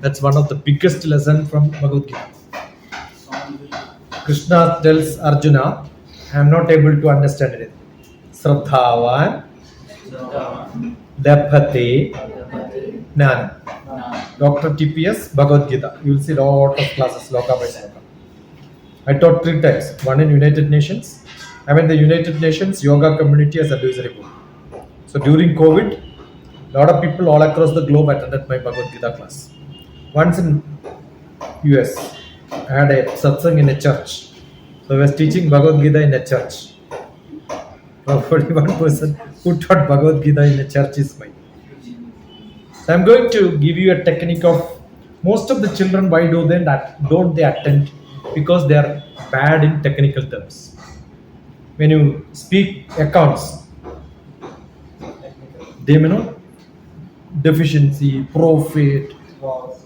That's one of the biggest lesson from Bhagavad Gita. Krishna tells Arjuna, I am not able to understand it. Sraddhavan Dapate Jnana. DrTPS Bhagavad Gita. You will see lot of classes, sloka by sloka. I taught 3 times. One in United Nations. I'm in the United Nations Yoga Community as advisory board. So during COVID, a lot of people all across the globe attended my Bhagavad Gita class. Once in US, I had a satsang in a church. So I was teaching Bhagavad Gita in a church. Probably one person who taught Bhagavad Gita in a church is mine. So I'm going to give you a technique of most of the children. Why don't they attend? Because they are bad in technical terms. When you speak accounts, they may know deficiency, profit,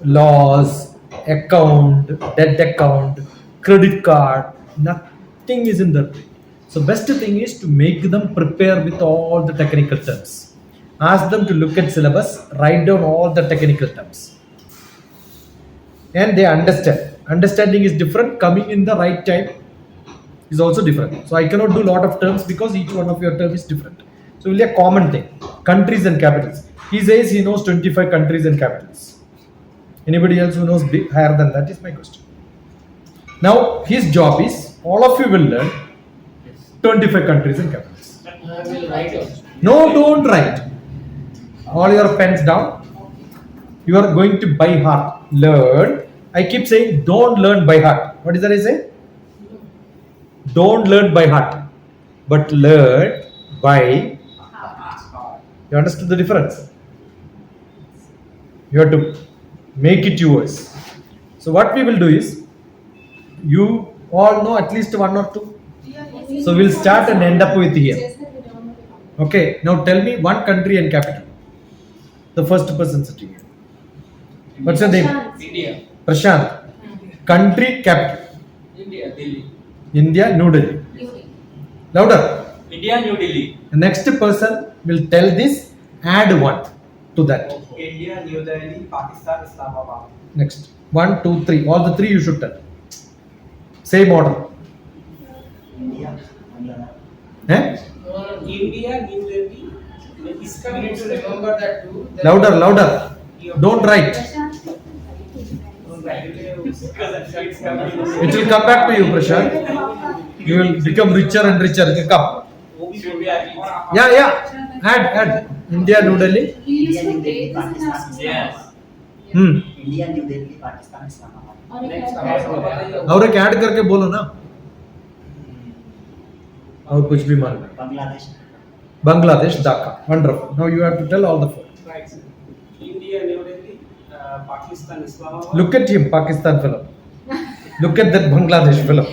loss, account, debt account, credit card, nothing is in that way. So best thing is to make them prepare with all the technical terms. Ask them to look at syllabus, write down all the technical terms. And they understand. Understanding is different, coming in the right time is also different. So I cannot do a lot of terms because each one of your term is different. So will be a common thing. Countries and capitals. He says he knows 25 countries and capitals. Anybody else who knows higher than that is my question. Now his job is all of you will learn 25 countries and capitals. No, don't write. All your pens down. You are going to by heart. Learn. I keep saying don't learn by heart. What is that I say? Don't learn by heart, but learn by heart. You understood the difference? You have to make it yours. So what we will do is, you all know at least one or two. So we'll start and end up with here. Okay, now tell me one country and capital. The first person sitting here. What's your name? India. Prashant. Country, capital. India, Delhi. India, New Delhi. Louder. India, New Delhi. The next person will tell this, add one to that. India, New Delhi, Pakistan, Islamabad. Next. 1, 2, 3. All the 3 you should tell. Same order. India. Eh? India, New Delhi. You need to remember that too. Louder, louder. Don't write. It will come back to you, Prashant. You will become richer and richer. It will come. Yeah. Add. India, New Delhi. India, New Delhi, Pakistan. Yes. India, New Delhi, Pakistan, Islamabad. Next. और एक add करके बोलो ना. और कुछ भी मान लो. Bangladesh. Bangladesh, Dhaka. Wonderful. Now you have to tell all the 4. Right. India, New Delhi, Pakistan, Islamabad. Look at him, Pakistan fellow. Look at that Bangladesh fellow.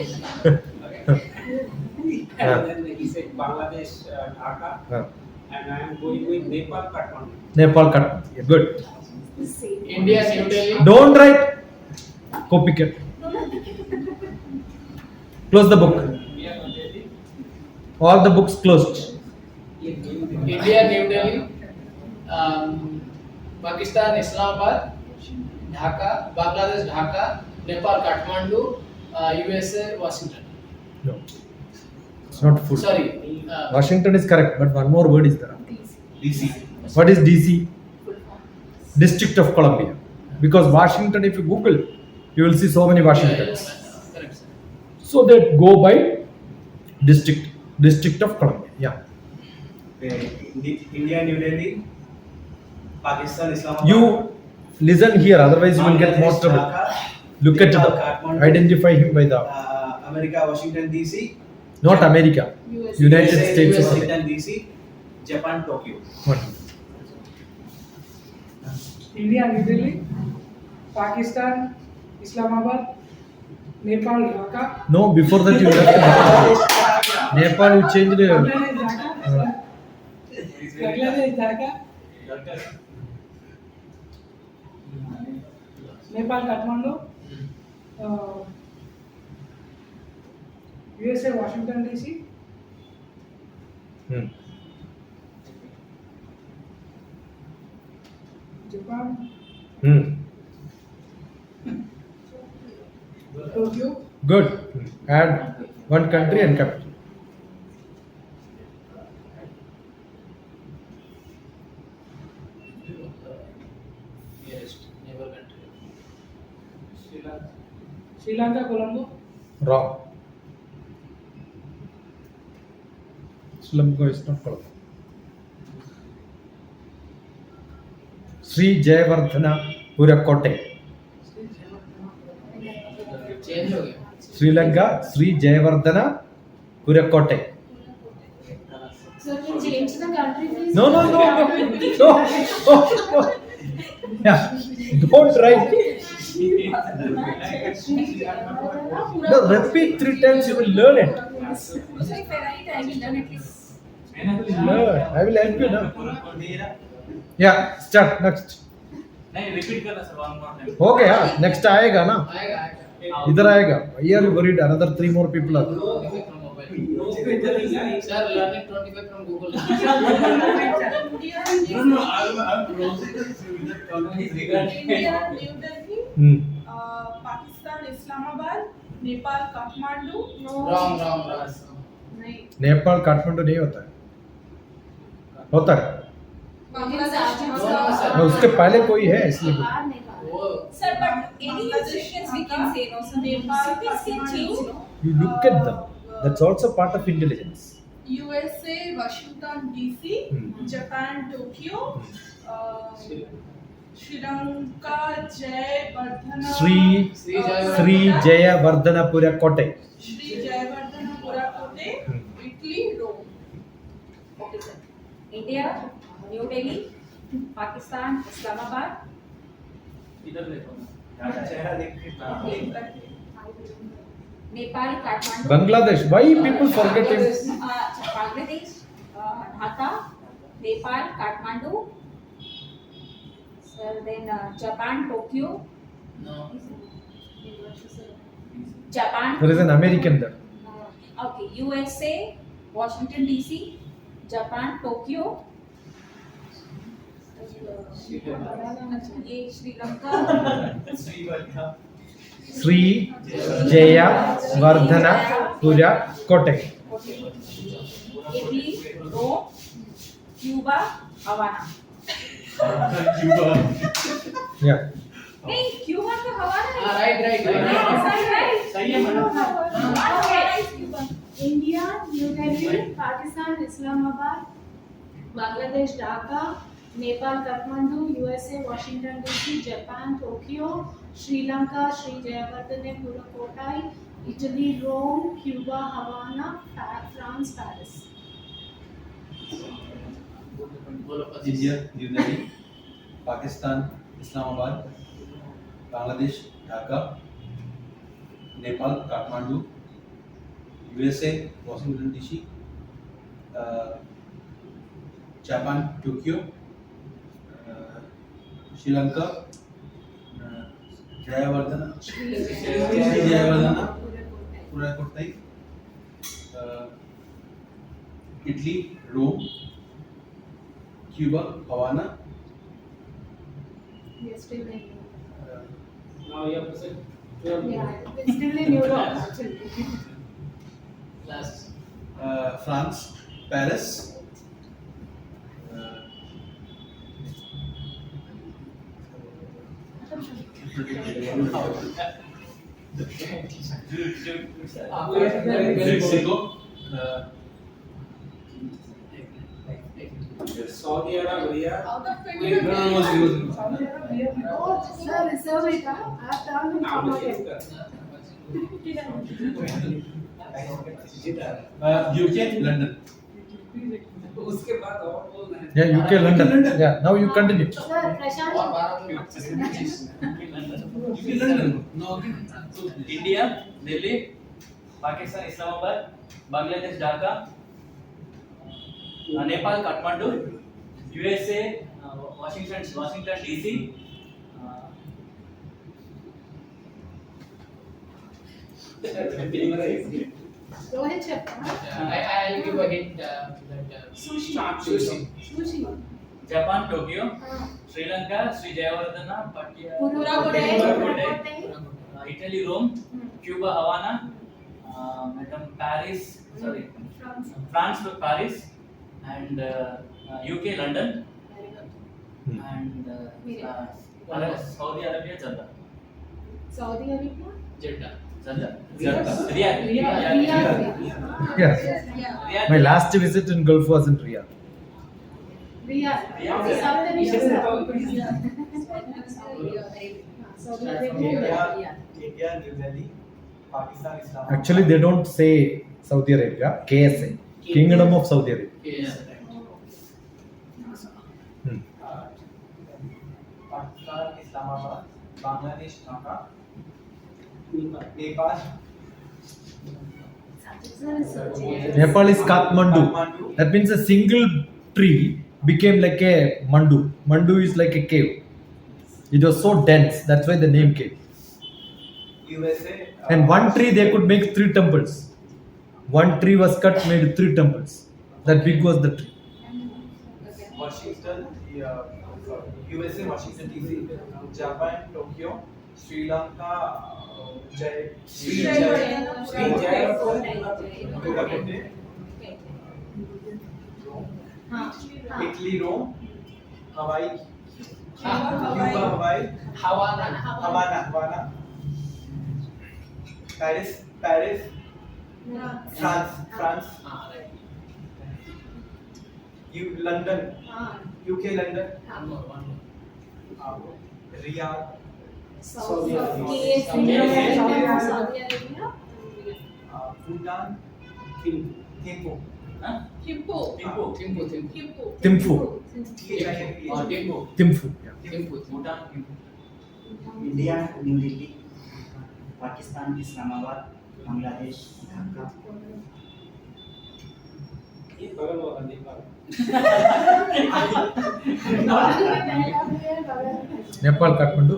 And then he said Bangladesh, Dhaka. And I am going with Nepal, Kathmandu. Nepal, Kathmandu. Yeah, good. India, New Delhi. Don't write. Copy it. Close the book. India, New Delhi. All the books closed. India, New Delhi, Pakistan, Islamabad, Dhaka, Bangladesh, Dhaka, Nepal, Kathmandu, USA, Washington. No. It's not full. Sorry. Washington is correct, but one more word is there. DC. What is DC? District of Columbia. Because Washington, if you Google, you will see so many Washingtons. Correct, sir. So they go by District of Columbia. Yeah. India, New Delhi, Pakistan, Islamabad. You listen here, otherwise you will get more trouble. Look at the identify him by the America, Washington DC. not America, United States of America. Washington DC, Japan, Tokyo. Wonderful. India, New Delhi, Pakistan, Islamabad, Nepal, Dhaka. No, before that you left Nepal. You changed the. Bangladesh, Dhaka. Nepal, Kathmandu. USA, Washington DC. Japan, Hmm. Tokyo. Good. Add one country and capital. Nearest neighbor country. Sri Lanka, Colombo. Wrong. Slumgo is not Colombo. Sri Jayavardhana Purakotte. Change हो गया. Sri Lanka, Sri Jayavardhana Purakotte. Sir, can change the country, please? No. Yeah, don't write. No, repeat 3 times, you will learn it. So if I write, I will learn at least. Learn. I will help you now. Yeah, start next. नहीं repeat करना sir one more time हो गया, next आएगा ना, आएगा. इधर आएगा. Here you worried, another 3 more people are. From mobile. Sir, learning 25 from Google. No I am closing with the companies regarding India, New Delhi, Hmm. Pakistan, Islamabad, Nepal, Kathmandu. Wrong. नहीं. नेपाल काठमांडू नहीं होता है. होता है. Bangladesh. sir. no, उसके पहले कोई है इसलिए. Nepal, Nepal. वो Sir, but any restrictions we can say no. So Nepal, cities can change no. You look at them. That's also part of intelligence. USA, Washington DC, Japan, Tokyo, Sri Lanka, Jayavardhana. Sri Jayavardhana Purakotte. Sri Jayavardhana Purakotte, Italy, Rome. Okay, sir. India, New Delhi, Pakistan, Islamabad. इधर देखो Nepal, Kathmandu. Bangladesh. Why people forget him? Bangladesh, Dhaka, Nepal, Kathmandu. Sir, then Japan, Tokyo. no. Japan. There is an American there. Okay, USA, Washington DC, Japan, Tokyo. ये Sri Lanka. Sri Jayavardhana Purakotte. Italy, Rome, Cuba, Havana. Yeah. नहीं, Cuba तो हवाना है. Right. सही है madam India, New Delhi, Pakistan, Islamabad, Bangladesh, Dhaka, Nepal, Kathmandu, USA, Washington DC, Japan, Tokyo, Sri Lanka, Sri Jayavardhana Purakotte, Italy, Rome, Cuba, Havana, France, Paris. बोलो पच्चीस. India new Delhi Pakistan Islamabad Bangladesh Dhaka Nepal Kathmandu USA Washington DC Japan Tokyo Sri Lanka Jayawardhana Purakottai Italy Rome Cuba Havana Yes, still in Now you have to say Yeah, it's still in Europe actually. Last. France Paris Mexico Saudi Arabia. Out of 20. Saudi Arabia. Oh, sir, reserve it. I have done in Now Canada. UK London उसके बाद और बोलना है. Yeah, UK, London. Yeah, now you continue. Sir, Prashant. और 12 minute. India Delhi Pakistan Islamabad Bangladesh Dhaka Nepal Kathmandu USA Washington DC Go ahead, Chef. I'll give a hint. Sushi. Sushi. Japan Tokyo Sri Lanka, Sri Jayawardhana, Pattaya, Purakotai. Italy, Rome, Cuba, Havana, Madam Paris, sorry, France, Paris, and UK, London, and Saudi Arabia, Jeddah. Saudi Arabia. Jeddah. Riyadh. Riyadh. Yes. Yeah. My last visit in Gulf was in Riyadh. Riyadh. Saudi Arabia. India, New Delhi, Pakistan, Islamabad. Actually, they don't say Saudi Arabia, KSA, Kingdom of Saudi Arabia. Yes. Pakistan, Islamabad, Bangladesh, Dhaka, Nepal, Nepal is Kathmandu. That means a single tree became like a mandu. Mandu is like a cave. It was so dense, that's why the name came. USA, And one tree they could make 3 temples. One tree was cut, made 3 temples. That big was the tree. Washington, USA, Washington DC, Japan, Tokyo, Sri Lanka, Sri Italy, Rome, Hawaii, Cuba, Hawaii, Havana, Paris, France, London, UK, London, Riyadh, Saudi Arabia. Bhutan, Thimphu, Thimphu. Thimphu. Yeah. Bhutan, India, New Delhi, Pakistan, Islamabad, Bangladesh, Dhaka. Nepal, Kathmandu.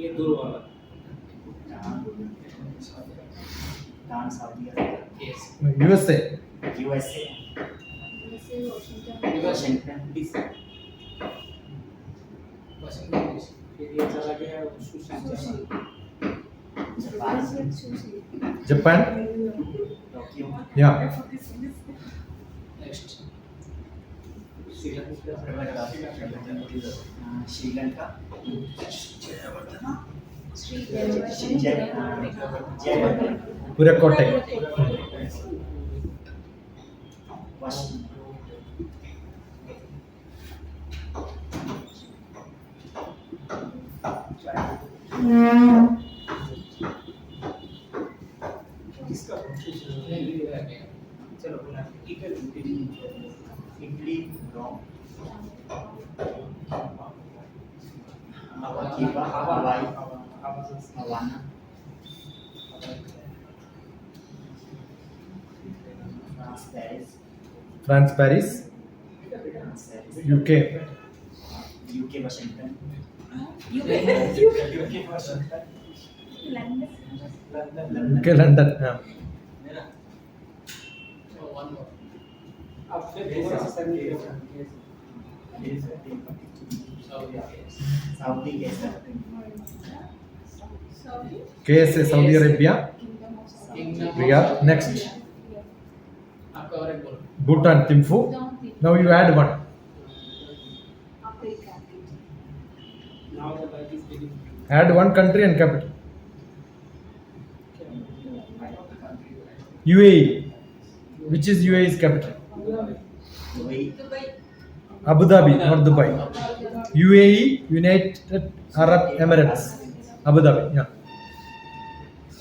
ये दूर वाला Bhutan, Saudi Arabia, USA. USA, Washington, DC, ये चला गया sushi Japan, Japan. Tokyo, Yeah. Next. Sri Lanka, Jayawardhana, Purakotai. Washington, चलो Italy, Rome, Cuba, Hawaii, Havana, France, France, Paris, Paris. UK. UK, Washington, UK. Washington, London. London, UK, London. Yeah. One more. आपसे थोड़ा सा सही है Saudi. Saudi, KSA, Saudi Arabia. Riyadh. Next. आपका और एक बोलो. Bhutan, Thimphu. Now you add one. now the light is getting Add one country and capital. UAE. Which is UAE's capital? Dubai, Abu Dhabi, not Dubai. UAE, United Arab Emirates. Abu Dhabi. Yeah.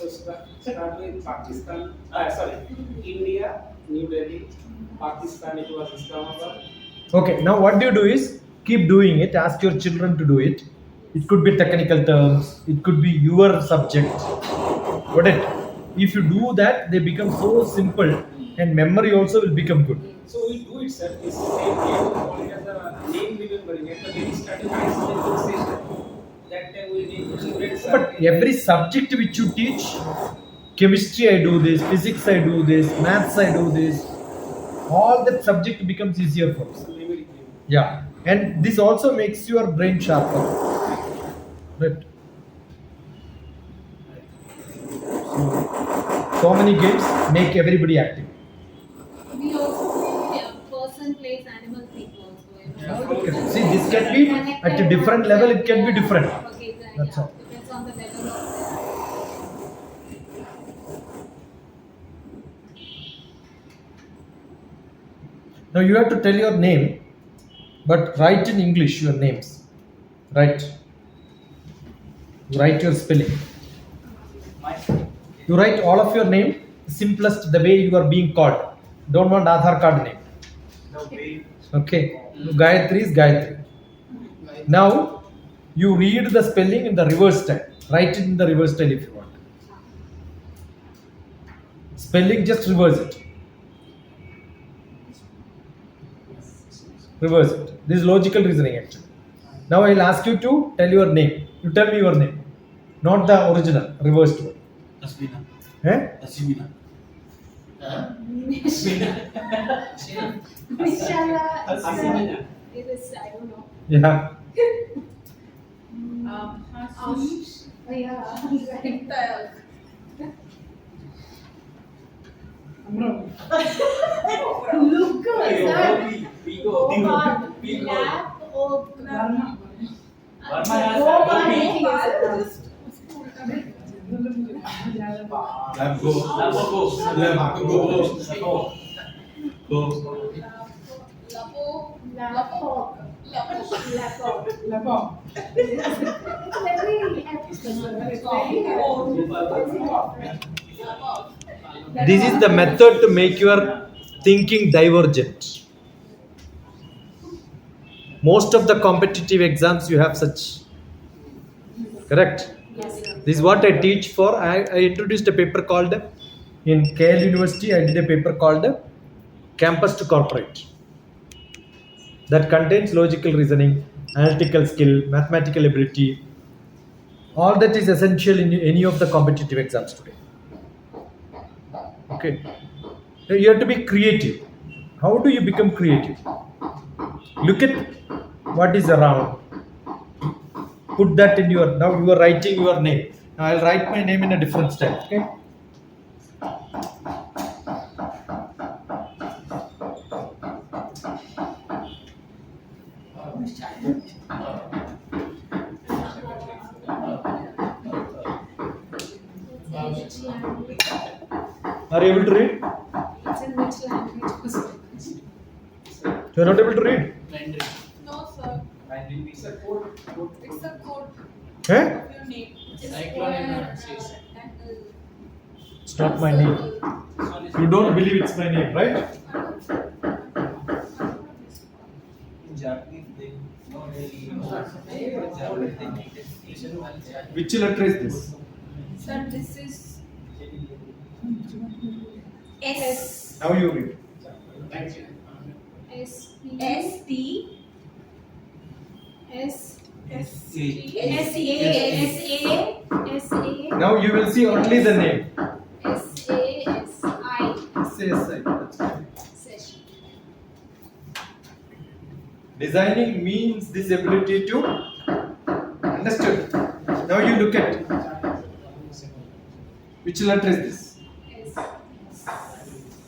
so start with Pakistan sorry India, New Delhi, Pakistan it was Islamabad. Okay, now what you do is keep doing it. Ask your children to do it. It could be technical terms, it could be your subject. Got it? If you do that, they become so simple and memory also will become good. So we do it, sir. It's same here. Only as a name remembering. At the very starting, I still say that time we need students. But every subject which you teach, chemistry I do this, physics I do this, maths I do this, all that subject becomes easier for us. Yeah, and this also makes your brain sharper. Right. So many games make everybody active. We also play person plays animal thing also. Okay. See, this can be at a different level. It can be different. Okay, then, That's yeah. all. Depends on the level of Now you have to tell your name, but write in English your names. Write. Write your spelling. You write all of your name, simplest the way you are being called. Don't want Aadhaar card name. Okay. Gayatri is Gayatri. Now you read the spelling in the reverse style. Write it in the reverse style if you want. Spelling, just reverse it. Reverse it. This is logical reasoning actually. Now I'll ask you to tell your name. You tell me your name. Not the original, reversed one. Asmina. Eh? Asmina. Vishala. It is, I don't know. Yeah. Ashish. Oh, yeah. Look, sir. We go. Lab, Varma. Varma has Lab go. Lab go. Lab go. Go. Lapo. Lapo. This is the method to make your thinking divergent. Most of the competitive exams you have such. Correct? Yes, sir. This is what I teach for. I introduced a paper called in KL University. I did a paper called Campus to Corporate. That contains logical reasoning, analytical skill, mathematical ability. All that is essential in any of the competitive exams today. Okay. Now you have to be creative. How do you become creative? Look at what is around. Put that in your. Now you are writing your name. Now I'll write my name in a different style. Okay. Which language? Are you able to read? It's in which language? You are not able to read. Mandarin. No, sir. It's a code. It's a code Eh? of your name. It's Cyclone in Nazis. It's not my name. You don't believe it's my name, right? In Japanese, they don't really Which letter is this? Sir, this is S. Now you read. Thank you. S S T S S S A S A Now you will see only the name. S A S I SSI. session. Designing means this ability to understood. Now you look at which letter is this? S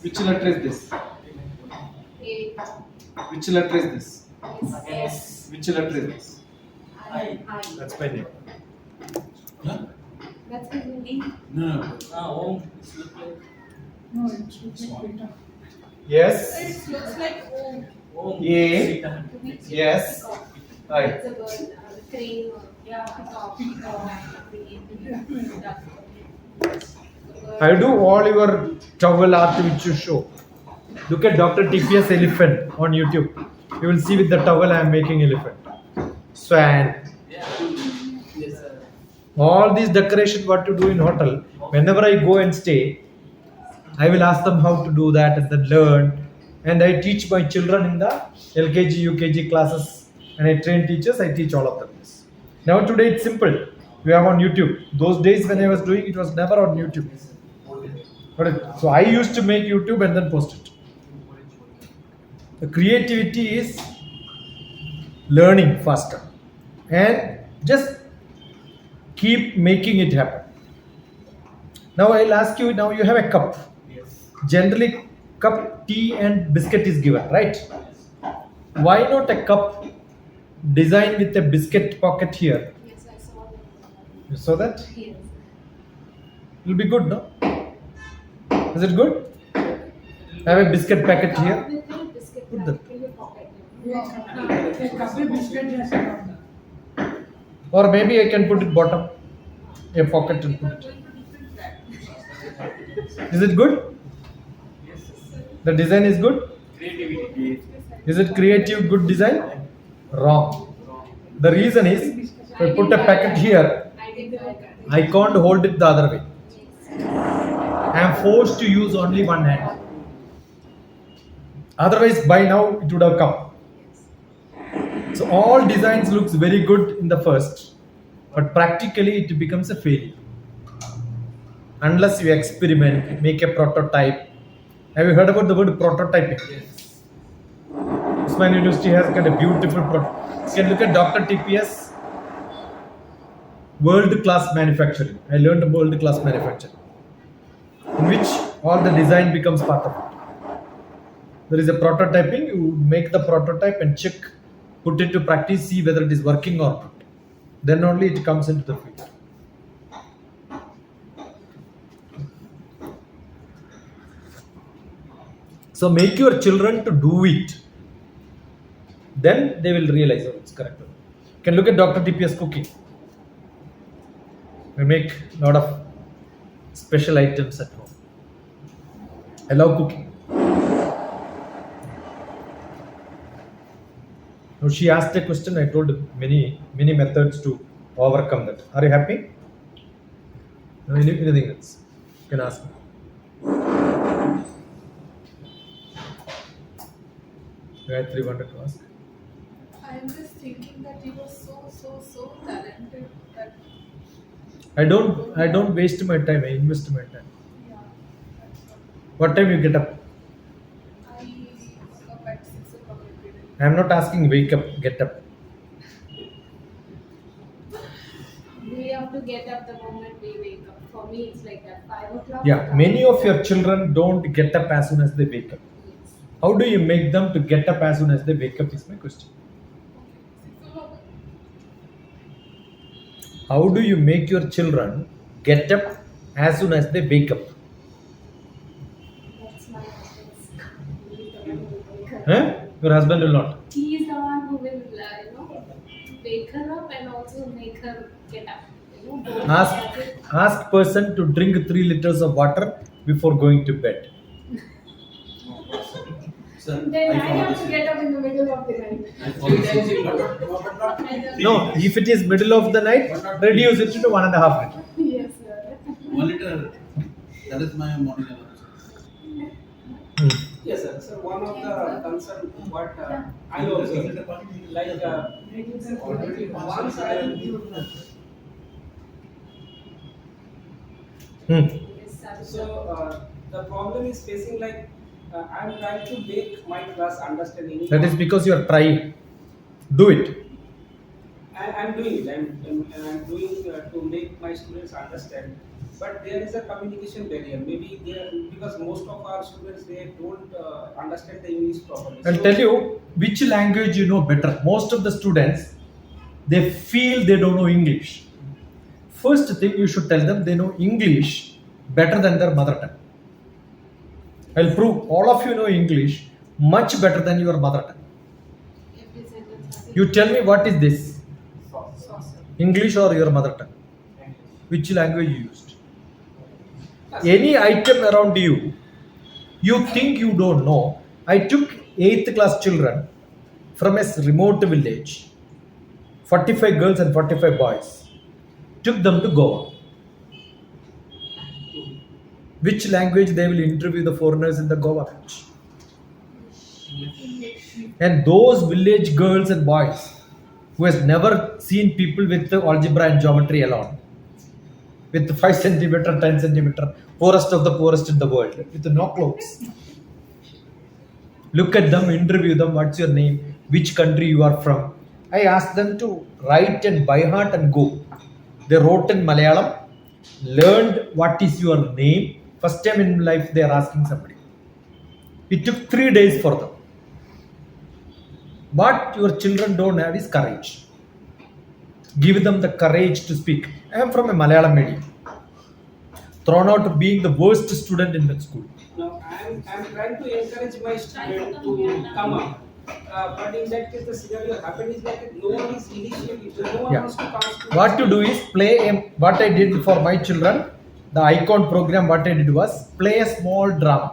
Which letter is this? A Which letter is this? S Which letter is this? I. That's my name. Huh? That's his name. No. home. It's look like No, it looks like beta. Yes. It looks like O. home. A. Yes. I. It's a bird, crane or peacock. I do all your towel art which you show. Look at DrTPS elephant on YouTube. You will see with the towel I am making elephant. Swan. Yes, sir. All these decoration what you do in hotel. Whenever I go and stay, I will ask them how to do that and then learn. And I teach my children in the LKG, UKG classes. And I train teachers, I teach all of them this. Now today it's simple. We have on YouTube. Those days when I was doing it was never on YouTube. So I used to make YouTube and then post it. The creativity is learning faster, and just keep making it happen. Now I'll ask you, now you have a cup. Yes. Generally cup, tea and biscuit is given, right? Why not a cup designed with a biscuit pocket here? Yes, I saw that. You saw that? Yes. It'll be good, no? Is it good? Have a biscuit packet Cup here. with a biscuit Put the- packet in your pocket. Coffee biscuit has come. Or maybe I can put it bottom, a pocket and put it. Is it good? The design is good? Creativity. Is it creative, good design? Wrong. The reason is, if I put a packet here, I did that. I can't hold it the other way. I am forced to use only one hand. Otherwise, by now it would have come. So all designs looks very good in the first, but practically it becomes a failure. Unless you experiment, make a prototype. Have you heard about the word prototyping? Yes. Usman University has got a beautiful prototype. You can look at DrTPS, world-class manufacturing. I learned about world-class manufacturing, in which all the design becomes part of it. There is a prototyping. You make the prototype and check, put it to practice, see whether it is working or not. Then only it comes into the field. So make your children to do it. Then they will realize, oh, it's correct. You can look at DrTPS cooking. We make a lot of special items at home. I love cooking. Now she asked a question. I told many methods to overcome that. Are you happy? No, anything else? You can ask me. Gayatri wanted to ask. I'm just thinking that you were so talented that I don't waste my time. I invest my time. yeah, that's What time you get up? what I woke up at 6 o'clock every day. I am not asking wake up, get up. We have to get up the moment we wake up. For me, it's like that. 5 o'clock. Yeah, many of your children don't get up as soon as they wake up. Yes. How do you make them to get up as soon as they wake up is my question. 6 o'clock. How do you make your children get up as soon as they wake up? That's my husband's. He is the one who will wake her up. Huh? Your husband will not. He is the one who will, wake her up and also make her get up. Don't have it. Ask person to drink 3 liters of water before going to bed. Sir, Then I follow have to this. get up in the middle of the night. I follow this. But not No, if it is middle of the night, reduce it to 1.5 liters. Yes, sir. 1 liter. That is my morning alarm. Yes, sir. So one of the concern what I also like once Yes, sir. so the problem is facing like I'm trying to make my class understand English. That is because you are trying. Do it. I'm doing it. I'm doing to make my students understand. But there is a communication barrier. Maybe there because most of our students they don't understand the English properly. I'll tell you which language you know better. Most of the students, they feel they don't know English. First thing you should tell them they know English better than their mother tongue. I'll prove all of you know English much better than your mother tongue. Every sentence has a You tell me what is this? sauce. English or your mother tongue? Which language you used? Any item around you, you think you don't know. I took 8th class children from a remote village, 45 girls and 45 boys, took them to Goa. Which language they will interview the foreigners in the Goa beach? And those village girls and boys who has never seen people with the algebra and geometry alone, with 5 centimeter, 10 centimeter, poorest of the poorest in the world, with no clothes. Look at them, interview them, what's your name, which country you are from, I asked them to write and by heart and go. They wrote in Malayalam, learned what is your name. First time in life they are asking somebody. It took 3 days for them. What your children don't have is courage. Give them the courage to speak. I am from a Malayalam medium. Thrown out of being the worst student in that school. Now, I'm trying to encourage my student to come up. But in that case, the scenario happened is like no one is initiating, no one Yeah. wants to come. What to do is what I did for my children, the icon program, what I did was play a small drama,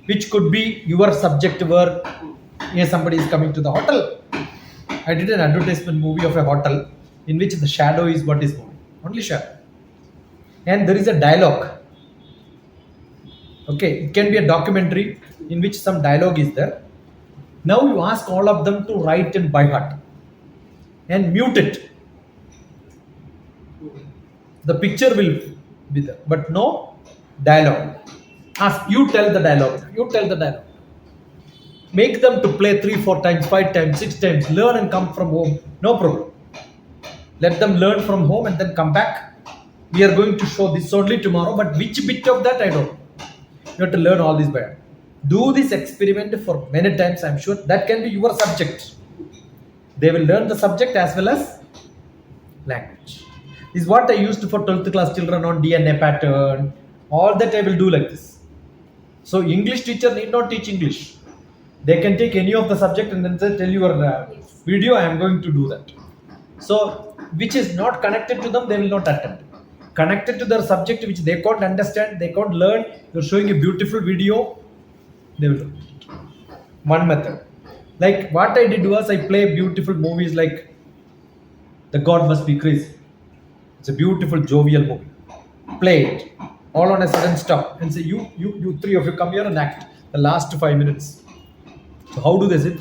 which could be your subject work. Here somebody is coming to the hotel. I did an advertisement movie of a hotel in which the shadow is what is moving, only shadow. And there is a dialogue. Okay, it can be a documentary in which some dialogue is there. Now you ask all of them to write in by heart and mute it. The picture will be there, but no dialogue. Ask, you tell the dialogue. You tell the dialogue. Make them to play 3, 4 times, 5 times, 6 times. Learn and come from home. No problem. Let them learn from home and then come back. We are going to show this only tomorrow, but which bit of that I don't know. You have to learn all this by heart. Do this experiment for many times. I'm sure that can be your subject. They will learn the subject as well as language. This is what I used for 12th class children on DNA pattern. All that I will do like this. So English teacher need not teach English. They can take any of the subject and then say, tell your video, I am going to do that. So which is not connected to them, they will not attempt. Connected to their subject which they can't understand, they can't learn, you're showing a beautiful video, they will learn. One method. Like what I did was I play beautiful movies like The God Must Be Crazy. It's a beautiful jovial movie. Play it. All on a sudden stop and say, you three of you come here and act the last 5 minutes. So how do they sit?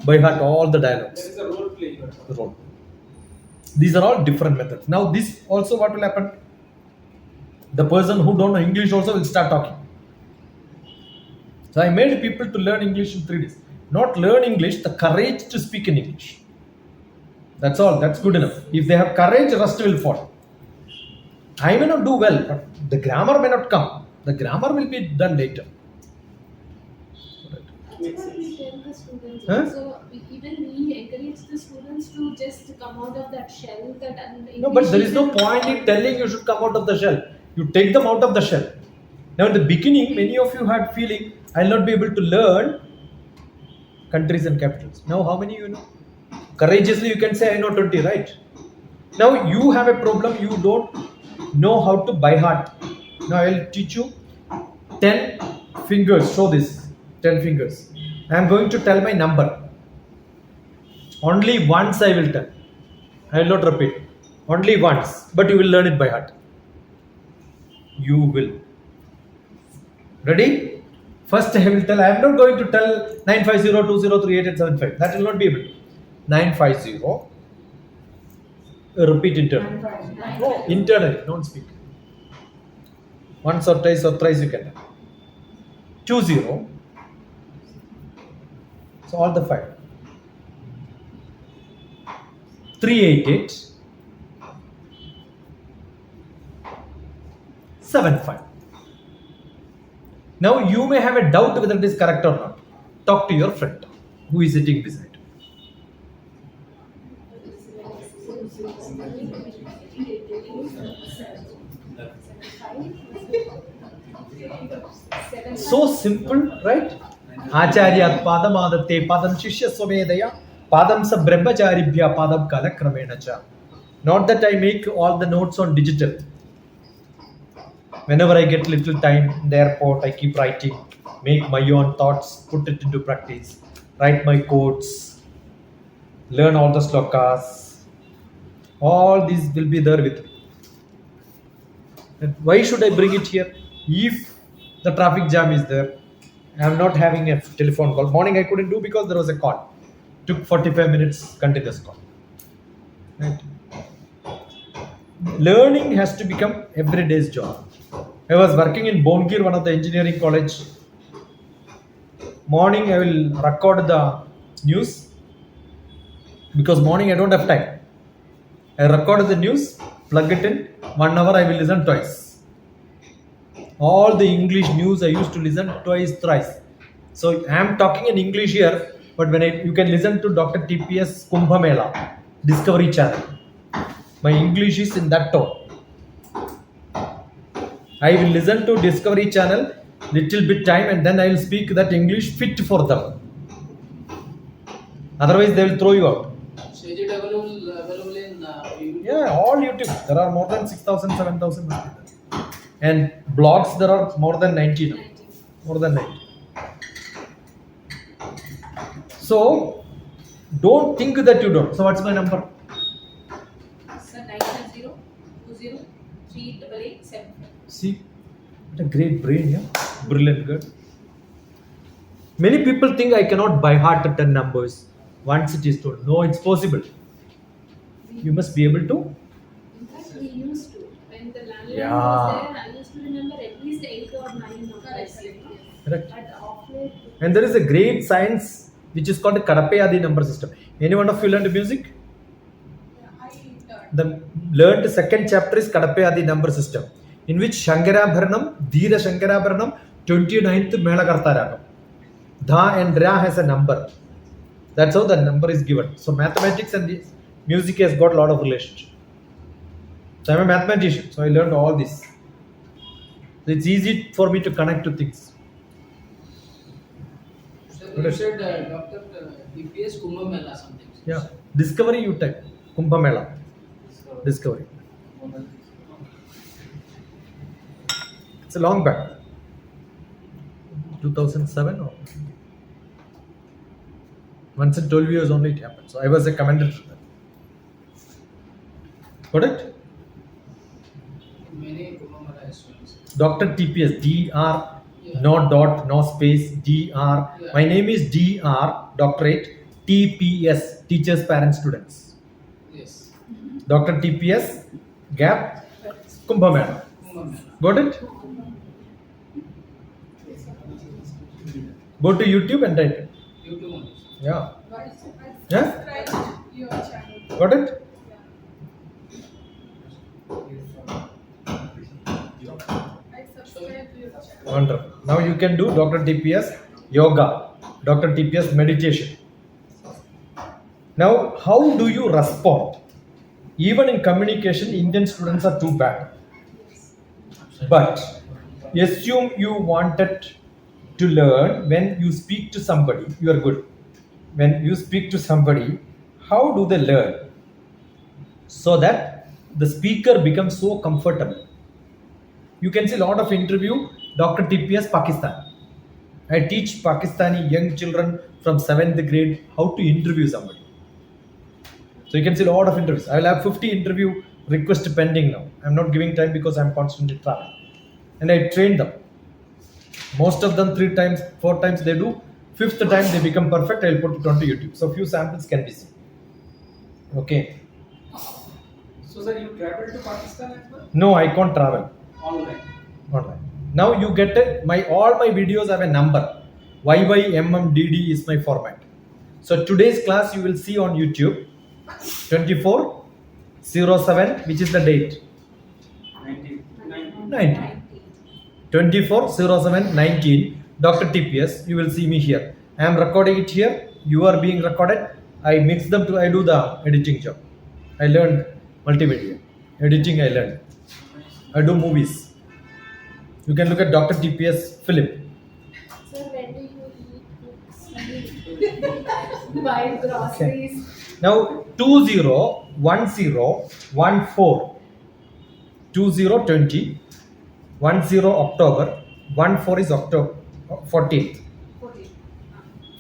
By heart all the dialogues. There is a role play. The role. These are all different methods. Now this also what will happen? The person who don't know English also will start talking. So I made people to learn English in 3 days. Not learn English, the courage to speak in English. That's all. That's good enough. If they have courage, rest will follow. I may not do well, but the grammar may not come. The grammar will be done later. Makes That's what we sense. tell the students. Huh? So even we encourage the students to just come out of that shell. No, but there is no point in telling you should come out of the shell. You take them out of the shell. Now, in the beginning, many of you had feeling, I'll not be able to learn countries and capitals. Now, how many you know? Courageously, you can say, I know 20, right? Now, you have a problem, you don't know how to by heart. Now, I'll teach you 10 fingers. Show this 10 fingers. I am going to tell my number. Only once I will tell. I will not repeat. Only once. But you will learn it by heart. You will. Ready? First I will tell. I am not going to tell 95020388875. That will not be able to. 950. Repeat internally. No, internally. Don't speak. Once or twice you can tell. 20. So all the 5. 388 75. Now you may have a doubt whether it is correct or not. Talk to your friend who is sitting beside. So simple, right? Acharya Padamadate Padam Shishya Swavedaya Padam sa Brahmacharibhya Padam Kalakramena. Not that I make all the notes on digital. Whenever I get little time in the airport, I keep writing, make my own thoughts, put it into practice, write my quotes, learn all the slokas. All these will be there with me. And why should I bring it here? If the traffic jam is there, I am not having a telephone call. Morning I couldn't do because there was a call. Took 45 minutes continuous call. Right? Learning has to become everyday's job. I was working in Bongir, one of the engineering college. Morning I will record the news. because morning I don't have time. I record the news, plug it in, 1 hour I will listen twice. All the English news I used to listen twice, thrice. So I am talking in English here, but when you can listen to DrTPS Kumbh Mela, Discovery Channel. My English is in that tone. I will listen to Discovery Channel little bit time and then I will speak that English fit for them. Otherwise they will throw you out. So is it available in YouTube? Yeah, all YouTube. There are more than 6,000, 7,000. And blogs, there are more than 90 now. More than 90. So, don't think that you don't. So, what's my number? So 950 20 388 See, what a great brain, yeah? Brilliant girl. Many people think I cannot by heart 10 numbers. Once it is told. No, it's possible. You must be able to. In fact, we used to. When the landline Yeah. was there, I used to remember at least 8 or 9 numbers. Correct. But of late, And there is a great science which is called the Kadapayadi number system. Any one of you learned music? I learned. The learned second chapter is Kadapayadi number system, in which Shankarabharanam, Dhira Shankarabharanam, 29th Mela Kartaragam. Dha and Ra has a number. That's how the number is given. So mathematics and music has got a lot of relationship. So I'm a mathematician, so I learned all this. So it's easy for me to connect to things. So you said DrTPS Kumbh Mela something. Yeah. Discovery you type. Kumbh Mela. Discovery. It's a long back. 2007 or once in 12 years only it happened. So I was a commentator. Got it? Many Kumbh Mela students. DrTPS, DR, no dot, no space, DR. Yeah. My name is DR, Doctorate, TPS, Teachers, Parents, Students. Yes. DrTPS, gap, Kumbh Mela. Kumbh Mela. Got it? Go to YouTube and write it. YouTube only. Yeah. I Yeah? subscribed your channel. Got it? I subscribed to your channel. Wonderful. Now you can do DrTPS yoga, DrTPS meditation. Now, how do you respond? Even in communication, Indian students are too bad. But assume you wanted to learn when you speak to somebody, you are good. When you speak to somebody, how do they learn? So that the speaker becomes so comfortable. You can see a lot of interview, DrTPS Pakistan. I teach Pakistani young children from 7th grade how to interview somebody. So you can see a lot of interviews. I will have 50 interview requests pending now. I'm not giving time because I'm constantly traveling. And I train them. Most of them 3 times, 4 times they do. 5th time they become perfect. I'll put it onto YouTube. So few samples can be seen. Okay. So sir, you travel to Pakistan as well? No, I can't travel. Online. Online. Now you get all my videos have a number. YYMMDD is my format. So today's class you will see on YouTube 24/07, which is the date 19. 24/07/19 DrTPS. You will see me here. I am recording it here. You are being recorded. I mix them to. I do the editing job. I learned multimedia editing. I learned. I do movies. You can look at DrTPS film. sir, when do you eat books? Buy groceries? Now 201014 2020 10 October 14 is October 14th.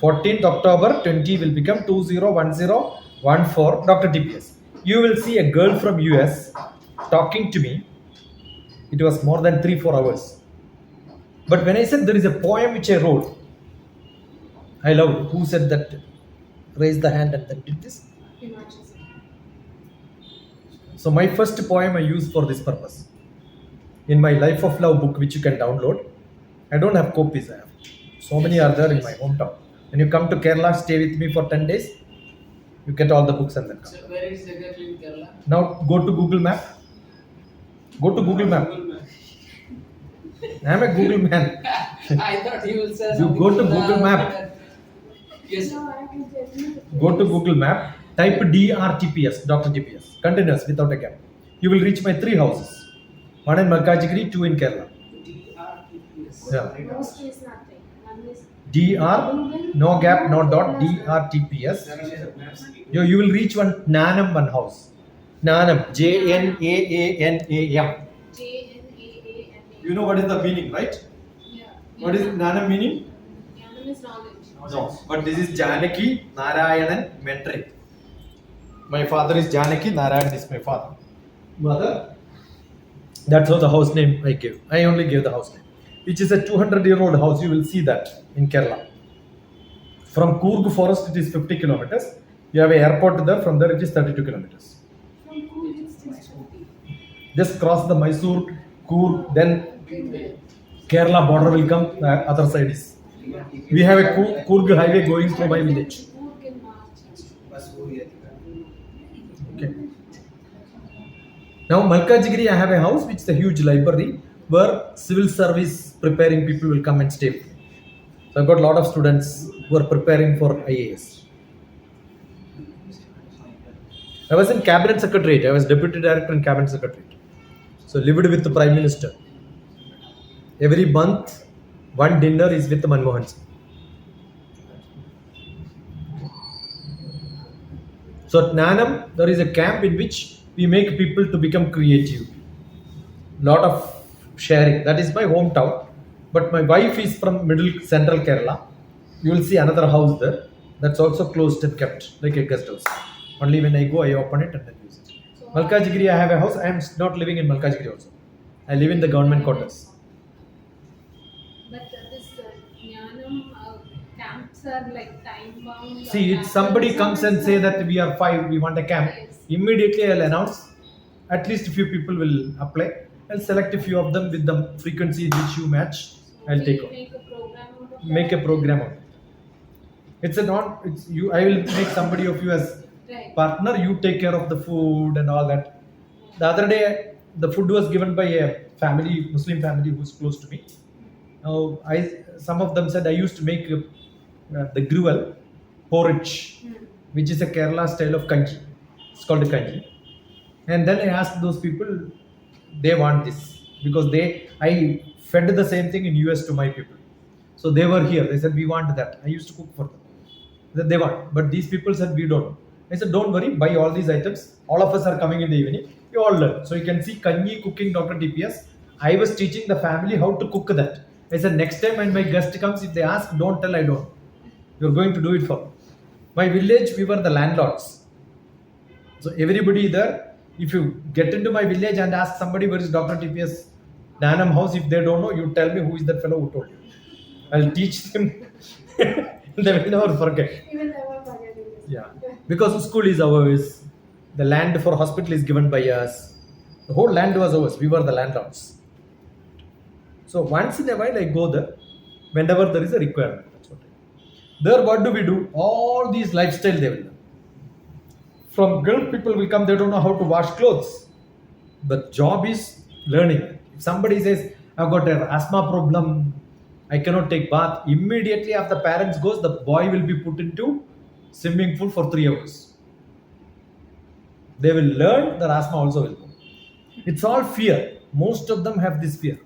14th October 20 will become 201014 DrTPS. You will see a girl from US talking to me. It was more than 3-4 hours. But when I said there is a poem which I wrote, I loved. Who said that? Raise the hand and then did this. So my first poem I used for this purpose. In my Life of Love book, which you can download. I don't have copies. I have so many are there in my hometown. When you come to Kerala, stay with me for 10 days. You get all the books and then come. So where is exactly in Kerala? Now go to Google Map. Go to Google Map. I am a Google man. I thought you will say You something go to from the- Google Map. Yes. No, I can tell you. Go to Google Map. Type DrTPS, Dr. TPS, continuous without a gap. You will reach my 3 houses. One in Malkajgiri, 2 in Kerala. DrTPS. Yeah. Most is nothing. One is DR, no gap, no dot, DrTPS. You will reach one Nanam one house. Nanam, Jnaanam. JNAANAM. You know what is the meaning, right? Yeah. What is Nanam meaning? Jnanam is knowledge. No, but this is Janaki Narayanan mentoring. My father is Janaki, Narayan is my father. Mother, that's how the house name I gave. I only gave the house name, which is a 200-year-old house. You will see that in Kerala. From Coorg forest, it is 50 kilometers. You have an airport there. From there, it is 32 kilometers. From Coorg it's 50. Just cross the Mysore, Coorg, then Kerala border will come. The other side is. We have a Coorg highway going through my village. Coorg in March. Okay. Now Malkajgiri, I have a house which is a huge library where civil service preparing people will come and stay with me. So I've got a lot of students who are preparing for IAS. I was in cabinet secretariat. I was deputy director in cabinet secretariat. So lived with the prime minister. Every month, one dinner is with Manmohan Singh. So at Nanam, there is a camp in which we make people to become creative. Lot of sharing. That is my hometown. But my wife is from middle central Kerala. You will see another house there. That's also closed and kept like a guest house. Only when I go, I open it and then use it. So Malkajgiri, I have a house. I am not living in Malkajgiri also. I live in the government quarters. But this Jnanam camps are like time bound. See, if somebody comes and say that we are 5, we want a camp, Yes. immediately I'll announce. At least a few people will apply. I'll select a few of them with the frequency which you match. I'll take over. Make a program out of Make a that. program of it. It's a not. It's you. I will make somebody of you as Right. partner. You take care of the food and all that. The other day, the food was given by a family, Muslim family who's close to me. Now, some of them said I used to make the gruel porridge, which is a Kerala style of kanji. It's called a kanji. And then I asked those people, they want this because I fed the same thing in US to my people. So they were here. They said we want that. I used to cook for them. That they want, but these people said we don't. I said don't worry, buy all these items. All of us are coming in the evening. You all learn. So you can see Kanji cooking Dr. TPS. I was teaching the family how to cook that. I said next time when my guest comes, if they ask, don't tell I don't. You're going to do it for me. My village, we were the landlords. So everybody there, if you get into my village and ask somebody where is Dr. TPS Nanam house, if they don't know, you tell me who is that fellow who told you. I'll teach them. They will never forget. Even never forgetting this. Yeah. Because school is ours. The land for hospital is given by us. The whole land was ours. We were the landlords. So once in a while I go there whenever there is a requirement. That's what I do. There, what do we do? All these lifestyle they will learn. From Gulf people will come, they don't know how to wash clothes. The job is learning. If somebody says, I've got an asthma problem, I cannot take bath, immediately after the parents goes, the boy will be put into swimming pool for 3 hours. They will learn, their asthma also will go. It's all fear. Most of them have this fear.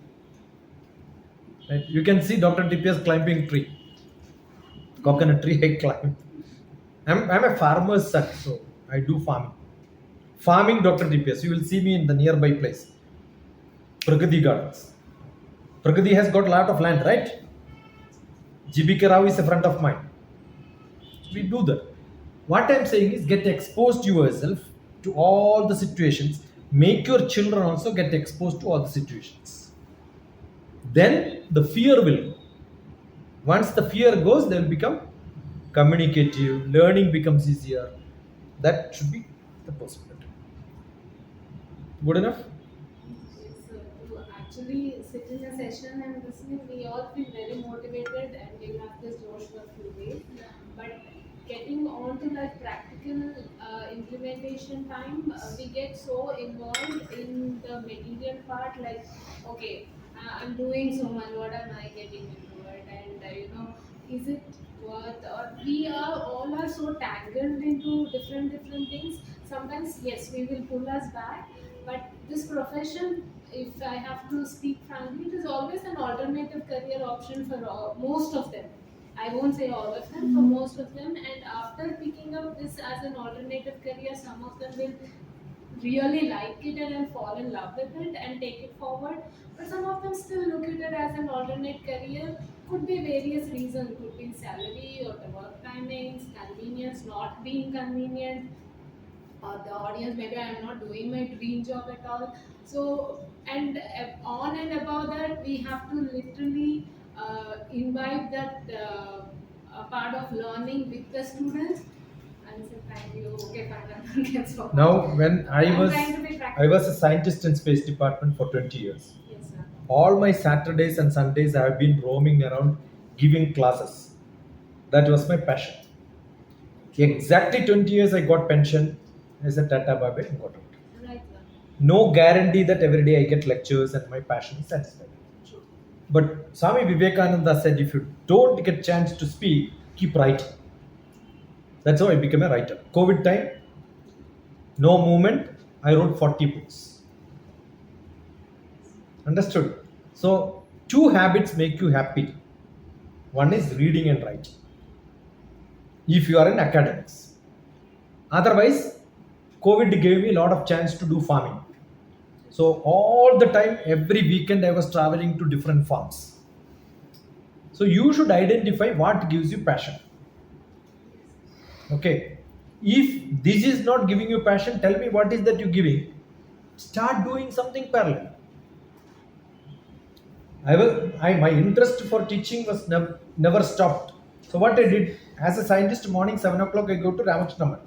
Right? You can see Dr. TPS climbing tree. Coconut tree I climb. I'm a farmer's son, so I do farming. Farming Dr. TPS. You will see me in the nearby place. Pragati Gardens. Pragati has got a lot of land, right? GBK Rao is a friend of mine. We do that. What I'm saying is get exposed yourself to all the situations. Make your children also get exposed to all the situations. Then the fear will go. Once the fear goes, they will become communicative. Learning becomes easier. That should be the possibility. Good enough? To actually sit in a session and listening, we all feel very motivated and we have this Josh for a few days. But getting on to like practical implementation time, we get so involved in the material part, like, okay, I'm doing so much, what am I getting into it? And is it worth, or we are all are so tangled into different things. Sometimes, yes, we will pull us back, but this profession, if I have to speak frankly, it is always an alternative career option for most of them. I won't say all of them, for most of them. And after picking up this as an alternative career, some of them will really like it and fall in love with it and take it forward. But some of them still look at it as an alternate career. Could be various reasons. Could be salary or the work timings, convenience, not being convenient, or the audience, maybe I'm not doing my dream job at all. So, and on and above that, we have to literally imbibe that a part of learning with the students and say thank you, okay, fine, I can so Now, when I'm trying to be I practical. was a scientist in space department for 20 years. Yes, sir. All my Saturdays and Sundays I have been roaming around giving classes. That was my passion. Exactly 20 years I got pension. I said tata bye bye and got out. Right, sir. No guarantee that every day I get lectures and my passion is satisfied. But Swami Vivekananda said, if you don't get chance to speak, keep writing. That's how I became a writer. COVID time, no movement, I wrote 40 books. Understood? So, two habits make you happy. One is reading and writing. If you are in academics. Otherwise, COVID gave me a lot of chance to do farming. So all the time, every weekend I was traveling to different farms. So you should identify what gives you passion. Okay. If this is not giving you passion, tell me what is that you're giving. Start doing something parallel. My interest for teaching was never stopped. So what I did, as a scientist, morning 7 o'clock I go to Ramakrishna Math.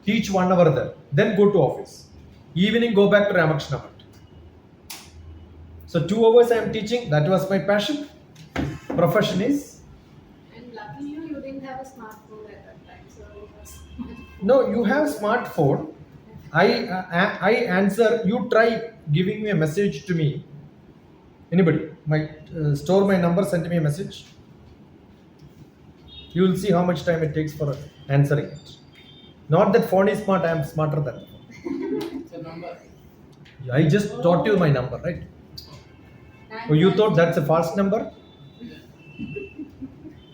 Teach 1 hour there, then go to office. Evening go back to Ramakrishna Math. So 2 hours I am teaching, that was my passion. Profession is? And lucky you didn't have a smartphone at that time. So it was No, you have smartphone. I answer, you try giving me a message to me. Anybody, store my number, send me a message. You will see how much time it takes for answering it. Not that phone is smart, I am smarter than the phone. The number. I just taught you my number, right? Oh, you thought that's a false number?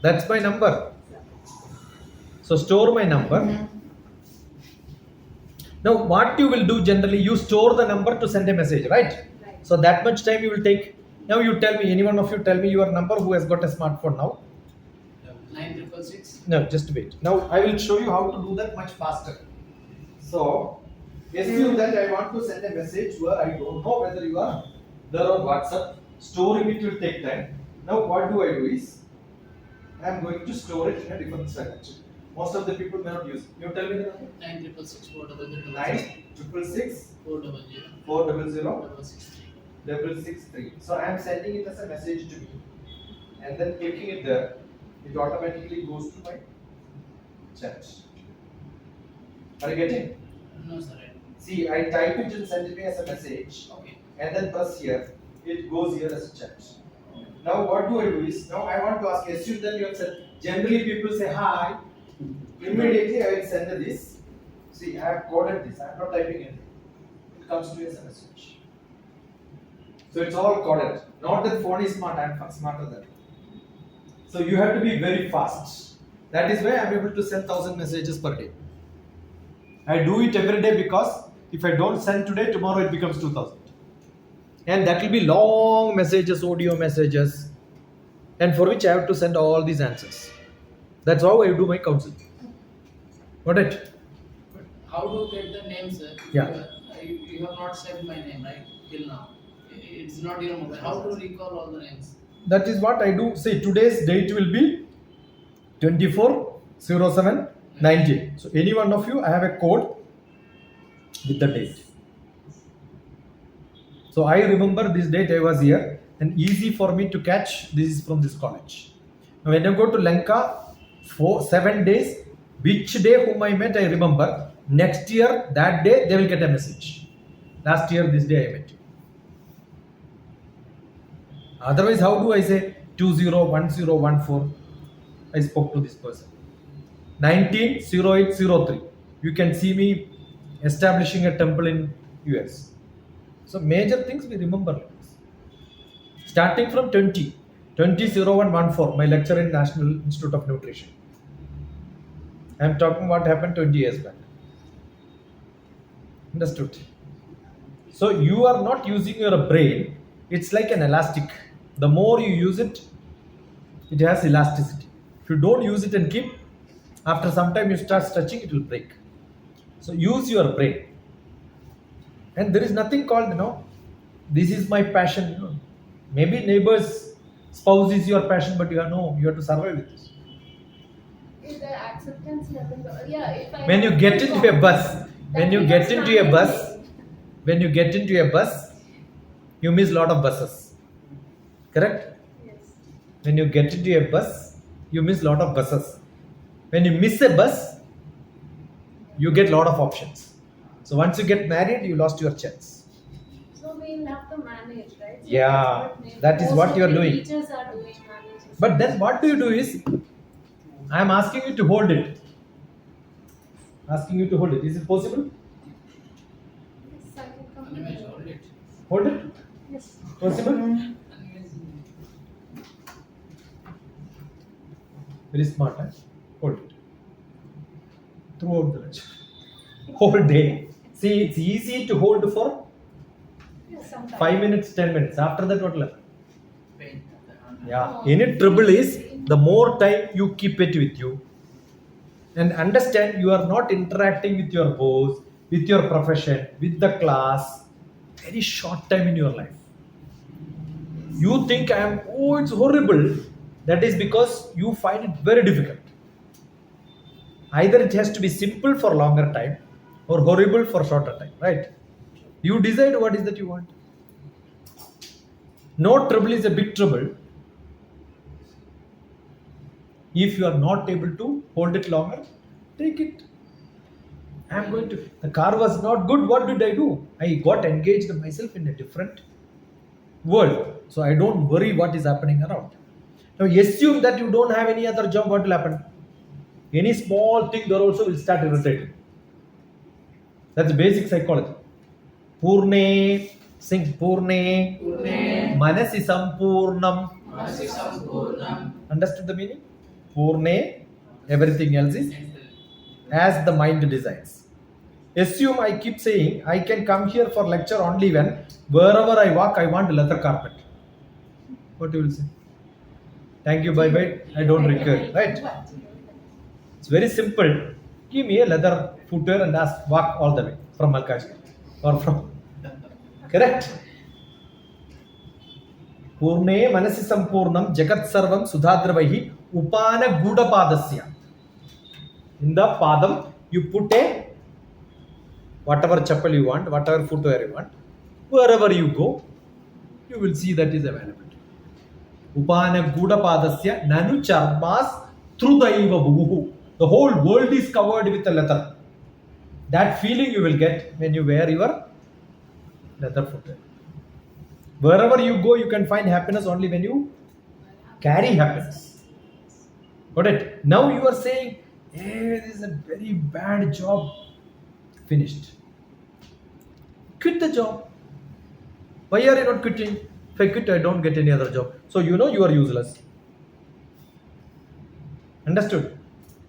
That's my number. So store my number. Now what you will do generally, you store the number to send a message, right? Right. So that much time you will take. Now you tell me, any one of you tell me your number who has got a smartphone now. 9666. No, just wait. Now I will show you how to do that much faster. So assume that I want to send a message where I don't know whether you are there on WhatsApp. Storing it will take time. Now what do I do is, I am going to store it in a different strategy. Most of the people may not use it. You tell me the number. 9666 400 966 400 400 663. 663. So I am sending it as a message to me, and then clicking it there, it automatically goes to my chat. Are you getting? No, sir. See, I type it and send it me as a message, Okay. and then press here. It goes here as a chat. Now what do I do is, now I want to ask, assume that you have said, generally people say hi, immediately I will send this. See, I have coded this, I am not typing anything. It comes to me as a message. So it's all coded. Not that phone is smart, I am smarter than you. So you have to be very fast. That is why I am able to send 1,000 messages per day. I do it every day because if I don't send today, tomorrow it becomes 2,000. And that will be long messages, audio messages, and for which I have to send all these answers. That's how I do my counseling. Got it? But how to get the names, sir? Yeah. You have not said my name, right? Till now. It's not your mobile. How to recall all the names? That is what I do. See, today's date will be 24/07/19. So any one of you, I have a code with the date. So I remember this date I was here, and easy for me to catch. This is from this college. Now when I go to Lanka, 7 days, Which day whom I met, I remember. Next year, that day, they will get a message. Last year, this day I met you. Otherwise, how do I say 201014? I spoke to this person. 190803. You can see me establishing a temple in US. So major things we remember like this. Starting from 200114, my lecture in National Institute of Nutrition. I am talking what happened 20 years back. Understood? So you are not using your brain. It's like an elastic. The more you use it, it has elasticity. If you don't use it and keep, after some time you start stretching, it will break. So use your brain. And there is nothing called, this is my passion. Maybe neighbor's spouse is your passion, but you have to survive with this. Is the acceptance level? Yeah. If I When you get into a bus, you miss a lot of buses. Correct? Yes. When you get into a bus, you miss a lot of buses. When you miss a bus, you get a lot of options. So once you get married, you lost your chance. So we'll have to manage, right? So Yeah, that is most what of you are the doing. Teachers are doing management. But then what do you do is, I am asking you to hold it. Asking you to hold it. Is it possible? Yes, I can come Animation, here. hold it. Hold it? Yes. Possible? Animation. Very smart, huh? Hold it. Throughout the lecture. Whole day. See, it's easy to hold for Yes, sometimes. 5 minutes, 10 minutes. After that, what will happen? Pain. Yeah. Any trouble is, the more time you keep it with you, and understand you are not interacting with your boss, with your profession, with the class, very short time in your life. You think it's horrible. That is because you find it very difficult. Either it has to be simple for longer time or horrible for shorter time, right? You decide what is that you want. No trouble is a big trouble. If you are not able to hold it longer, take it. The car was not good. What did I do? I got engaged myself in a different world. So I don't worry what is happening around. Now assume that you don't have any other job, what will happen? Any small thing there also will start irritating. That's basic psychology. Purne, sing Purne, Manasi Sampurnam. Understood the meaning? Purne, everything else is as the mind desires. Assume I keep saying I can come here for lecture only when wherever I walk I want leather carpet. What you will say? Thank you, bye bye. I don't require, right? It's very simple. Give me a leather footwear and walk all the way from Malkash or from. Correct? Purne manasi sampurnam jagat sarvam sudhadravahi upana guda padasya. In the padam, you put a whatever chappal you want, whatever footwear you want. Wherever you go, you will see that is available. Upana guda padasya nanu charmas trudaiva buhu. The whole world is covered with a leather. That feeling you will get when you wear your leather footwear. Wherever you go, you can find happiness only when you carry happiness. Got it? Now you are saying, hey, this is a very bad job. Finished. Quit the job. Why are you not quitting? If I quit, I don't get any other job. So you are useless. Understood?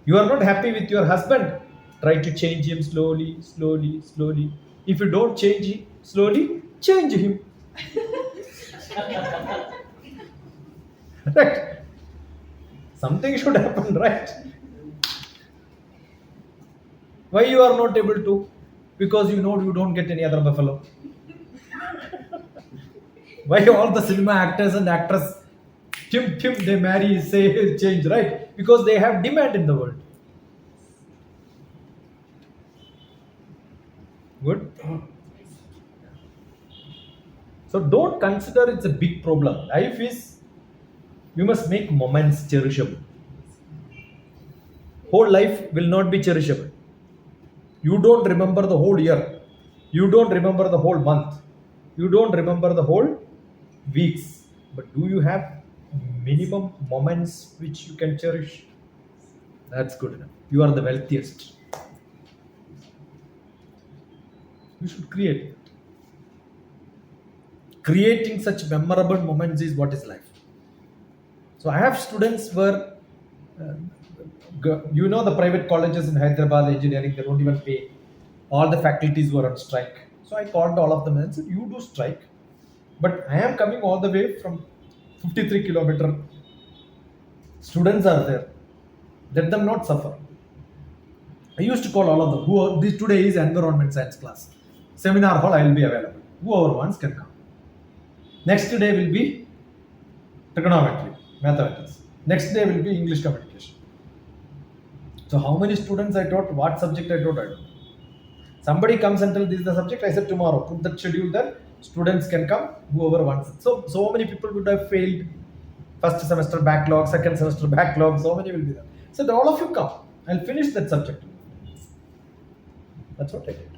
You are not happy with your husband. Try to change him slowly, slowly, slowly. If you don't change him slowly, change him. Right? Something should happen, right? Why you are not able to? Because you don't get any other buffalo. Why all the cinema actors and actresses, Tim, they marry, say, change, right? Because they have demand in the world. Good? So don't consider it's a big problem. Life is, you must make moments cherishable. whole life will not be cherishable. You don't remember the whole year. You don't remember the whole month. You don't remember the whole weeks. But do you have minimum moments which you can cherish? That's good enough. You are the wealthiest. You should create it. Creating such memorable moments is what is life. So I have students where, the private colleges in Hyderabad, engineering, they don't even pay. All the faculties were on strike. So I called all of them and said, you do strike. But I am coming all the way from 53 kilometer. Students are there. Let them not suffer. I used to call all of them. This today is environment science class. Seminar hall, I will be available. Whoever wants can come. Next day will be trigonometry, mathematics. Next day will be English communication. So how many students I taught, what subject I taught, I don't know. Somebody comes and tells this is the subject, I said tomorrow, put that schedule there, students can come, whoever wants it. So many people would have failed. First semester backlog, second semester backlog, so many will be there. So all of you come, I'll finish that subject. That's what I did.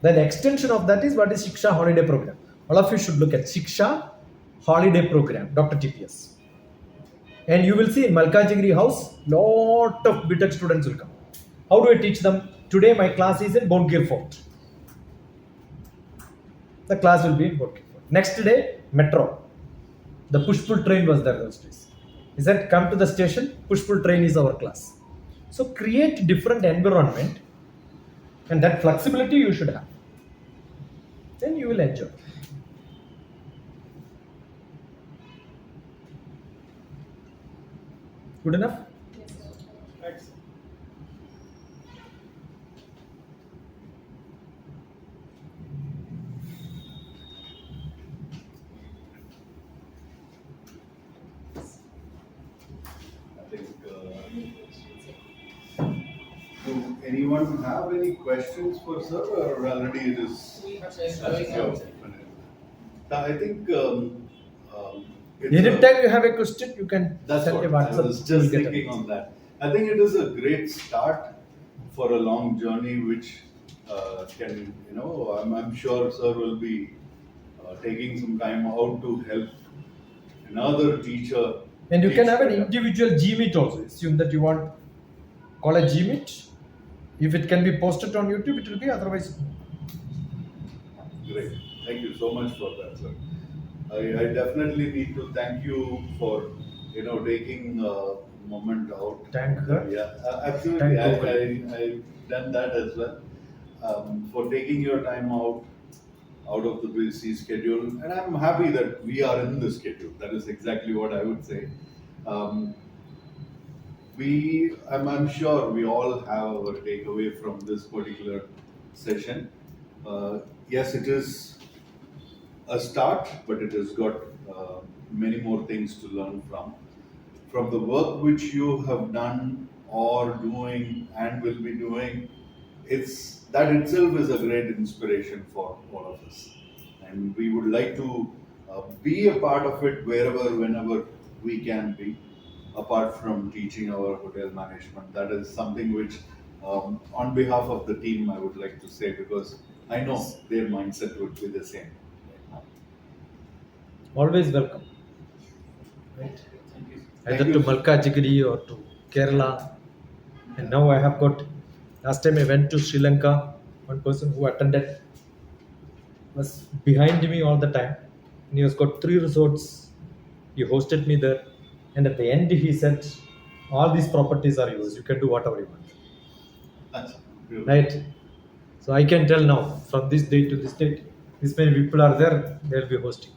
Then extension of that is what is Shiksha Holiday Program. All of you should look at Shiksha Holiday Program, DrTPS. And you will see in Malkajgiri house, lot of BTech students will come. How do I teach them? Today my class is in Bongir Fort. The class will be in Bongir Fort. Next day, metro. The push-pull train was there those days. He said, come to the station, push-pull train is our class. So create different environment, and that flexibility you should have. Then you will enjoy. Good enough? Right. I think, do anyone have any questions for sir, or already it is? I think it's Anytime you have a question, you can that's send what a WhatsApp. I was We'll just get thinking it. on that. I think it is a great start for a long journey, which can, I'm sure sir will be taking some time out to help another teacher. And you can teach have an better. individual Gmeet also. Assume that you want call a Gmeet. If it can be posted on YouTube, it will be. Otherwise, Great. Thank you so much for that, sir. I definitely need to thank you for, taking a moment out. thank her. Yeah, absolutely. Thank Google. I've done that as well. For taking your time out of the busy schedule, and I'm happy that we are in the schedule. That is exactly what I would say. I'm sure we all have our takeaway from this particular session. Yes, it is a start, but it has got many more things to learn from. From the work which you have done or doing and will be doing, that itself is a great inspiration for all of us. And we would like to be a part of it whenever we can be, apart from teaching our hotel management. That is something which, on behalf of the team, I would like to say, because I know their mindset would be the same. Always welcome. Right? Thank you. Either Thank to you. Malkajgiri or to Kerala. And now I have got. Last time I went to Sri Lanka. One person who attended was behind me all the time. And he has got 3 resorts. He hosted me there. And at the end, he said, all these properties are yours. You can do whatever you want. That's beautiful. Right? So I can tell now, from this date to this date, this many people are there, they'll be hosting.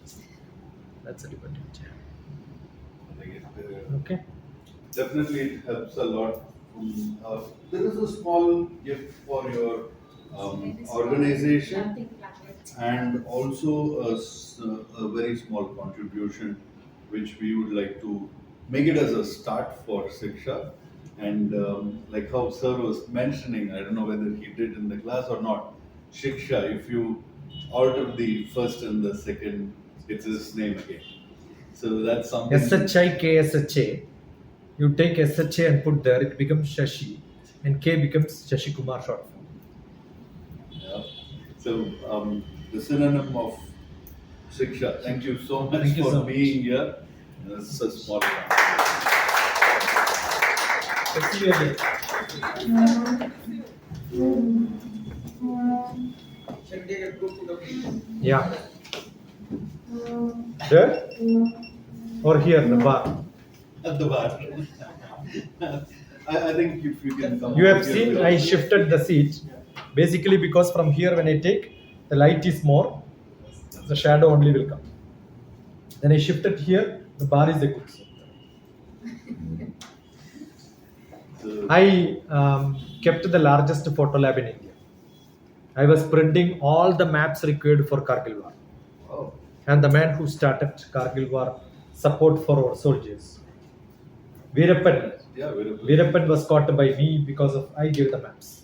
That's a liberty. I think Okay? definitely it helps a lot. There is a small gift for your organization, and also a very small contribution which we would like to make it as a start for Shiksha. And like how sir was mentioning, I don't know whether he did in the class or not, Shiksha, if you alter the first and the second, it's his name again. So that's something. SHIKSHA. You take SHA and put there, it becomes Shashi, and K becomes Shashi Kumar short form. Yeah. So, the synonym of Shiksha. Thank you so much Thank you for so much. being here. This is a small one. Let's see you again. Yeah. There? Or here, the bar. At the bar. I think if you can come You have here, seen we'll- I shifted the seat basically because from here when I take, the light is more, the shadow only will come. Then I shifted here, the bar is the good seat. I kept the largest photo lab in India. I was printing all the maps required for Kargil War. Oh, And the man who started Kargil War support for our soldiers. Veerappan. yeah, Veerappan was caught by me because of I gave the maps.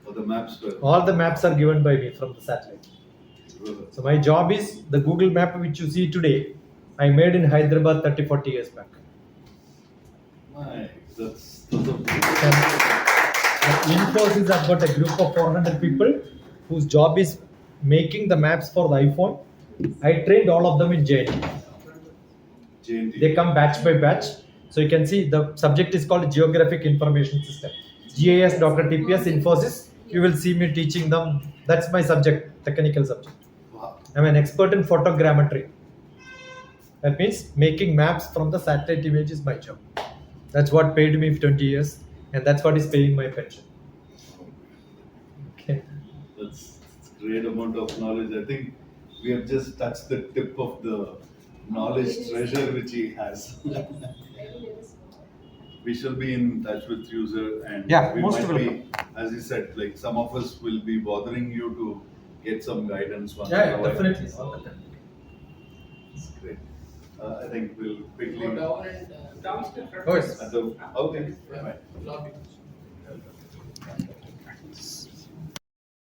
Oh, the maps were. All the maps are given by me from the satellite. So my job is the Google map which you see today, I made in Hyderabad 30-40 years back. My, that's And Infosys have got a group of 400 people whose job is making the maps for the iPhone. I trained all of them in JNT. JNT. They come batch by batch. So you can see the subject is called Geographic Information System. GIS, DrTPS, Infosys. You will see me teaching them. That's my subject, technical subject. Wow. I'm an expert in photogrammetry. That means making maps from the satellite image is my job. That's what paid me for 20 years, and that's what is paying my pension. Okay. That's great amount of knowledge. I think we have just touched the tip of the knowledge treasure which he has. We shall be in touch with you, sir, and Yeah, we most might welcome. be, as you said, like some of us will be bothering you to get some guidance once in Yeah, a while. definitely. It's great. I think we'll quickly Go down and Downstairs. Oh, yes. at the okay. Right. lobby.